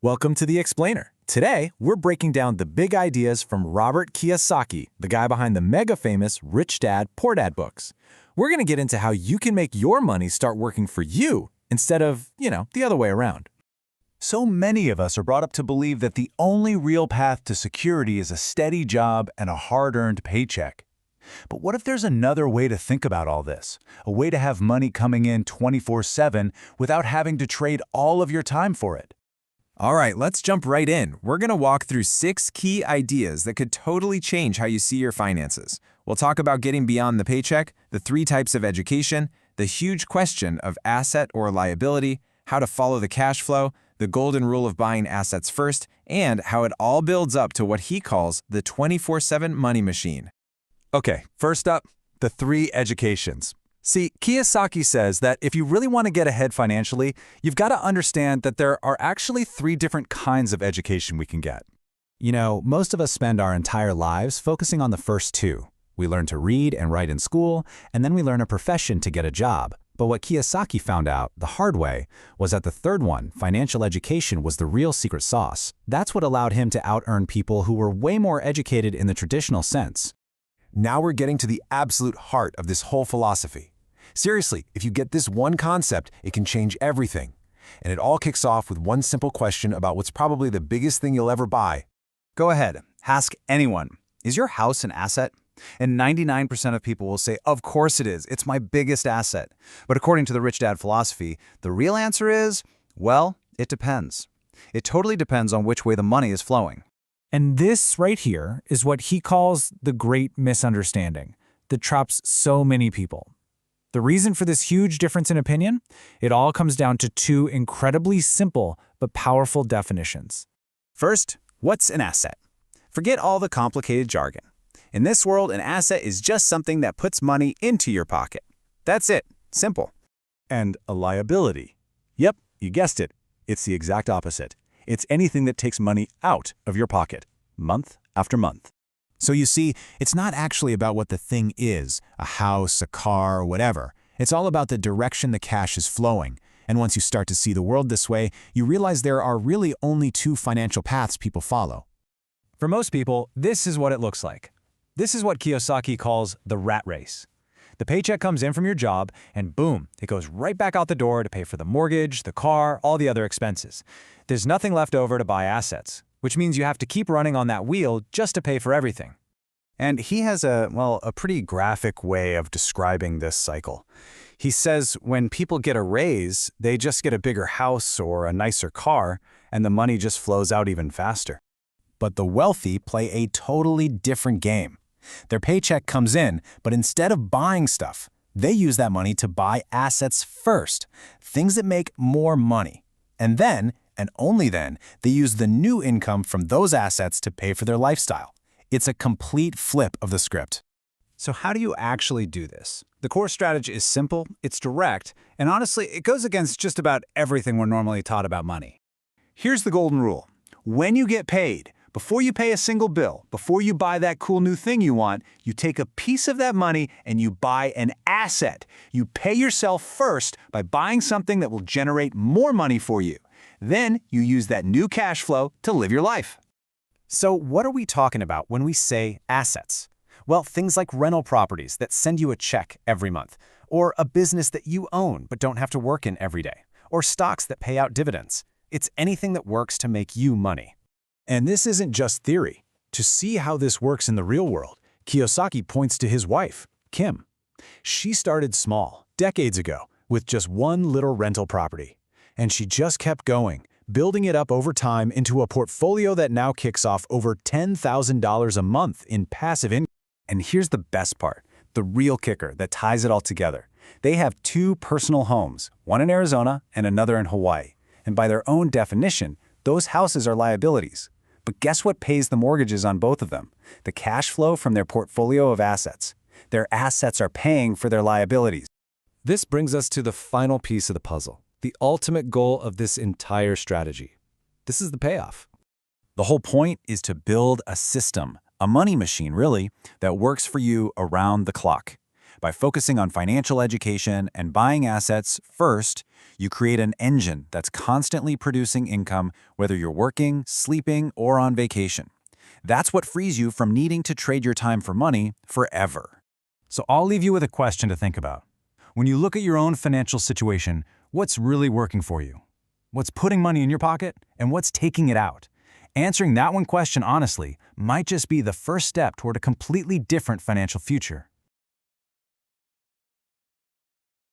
Welcome to The Explainer. Today, we're breaking down the big ideas from Robert Kiyosaki, the guy behind the mega-famous Rich Dad, Poor Dad books. We're going to get into how you can make your money start working for you instead of, the other way around. So many of us are brought up to believe that the only real path to security is a steady job and a hard-earned paycheck. But what if there's another way to think about all this? A way to have money coming in 24/7 without having to trade all of your time for it? All right, let's jump right in. We're going to walk through 6 key ideas that could totally change how you see your finances. We'll talk about getting beyond the paycheck, the 3 types of education, the huge question of asset or liability, how to follow the cash flow, the golden rule of buying assets first, and how it all builds up to what he calls the 24/7 money machine. Okay, first up, the 3 educations. See, Kiyosaki says that if you really want to get ahead financially, you've got to understand that there are actually 3 different kinds of education we can get. Most of us spend our entire lives focusing on the first 2. We learn to read and write in school, and then we learn a profession to get a job. But what Kiyosaki found out, the hard way, was that the third one, financial education, was the real secret sauce. That's what allowed him to out-earn people who were way more educated in the traditional sense. Now we're getting to the absolute heart of this whole philosophy. Seriously, if you get this one concept, it can change everything. And it all kicks off with one simple question about what's probably the biggest thing you'll ever buy. Go ahead, ask anyone. Is your house an asset? And 99% of people will say, of course it is. It's my biggest asset. But according to the Rich Dad philosophy, the real answer is, well, it depends. It totally depends on which way the money is flowing. And this right here is what he calls the great misunderstanding that traps so many people. The reason for this huge difference in opinion? It all comes down to 2 incredibly simple but powerful definitions. First, what's an asset? Forget all the complicated jargon. In this world, an asset is just something that puts money into your pocket. That's it. Simple. And a liability. Yep, you guessed it. It's the exact opposite. It's anything that takes money out of your pocket, month after month. So you see, it's not actually about what the thing is, a house, a car, or whatever. It's all about the direction the cash is flowing. And once you start to see the world this way, you realize there are really only 2 financial paths people follow. For most people, this is what it looks like. This is what Kiyosaki calls the rat race. The paycheck comes in from your job, and boom, it goes right back out the door to pay for the mortgage, the car, all the other expenses. There's nothing left over to buy assets, which means you have to keep running on that wheel just to pay for everything. And he has a pretty graphic way of describing this cycle. He says when people get a raise, they just get a bigger house or a nicer car, and the money just flows out even faster. But the wealthy play a totally different game. Their paycheck comes in, but instead of buying stuff, they use that money to buy assets first, things that make more money. And then, and only then, they use the new income from those assets to pay for their lifestyle. It's a complete flip of the script. So how do you actually do this? The core strategy is simple, it's direct, and honestly, it goes against just about everything we're normally taught about money. Here's the golden rule. When you get paid, before you pay a single bill, before you buy that cool new thing you want, you take a piece of that money and you buy an asset. You pay yourself first by buying something that will generate more money for you. Then you use that new cash flow to live your life. So what are we talking about when we say assets? Well, things like rental properties that send you a check every month, or a business that you own but don't have to work in every day, or stocks that pay out dividends. It's anything that works to make you money. And this isn't just theory. To see how this works in the real world, Kiyosaki points to his wife, Kim. She started small, decades ago, with just one little rental property. And she just kept going, building it up over time into a portfolio that now kicks off over $10,000 a month in passive income. And here's the best part, the real kicker that ties it all together. They have 2 personal homes, one in Arizona and another in Hawaii. And by their own definition, those houses are liabilities. But guess what pays the mortgages on both of them? The cash flow from their portfolio of assets. Their assets are paying for their liabilities. This brings us to the final piece of the puzzle, the ultimate goal of this entire strategy. This is the payoff. The whole point is to build a system, a money machine really, that works for you around the clock. By focusing on financial education and buying assets first, you create an engine that's constantly producing income, whether you're working, sleeping, or on vacation. That's what frees you from needing to trade your time for money forever. So I'll leave you with a question to think about. When you look at your own financial situation, what's really working for you? What's putting money in your pocket, and what's taking it out? Answering that one question honestly might just be the first step toward a completely different financial future.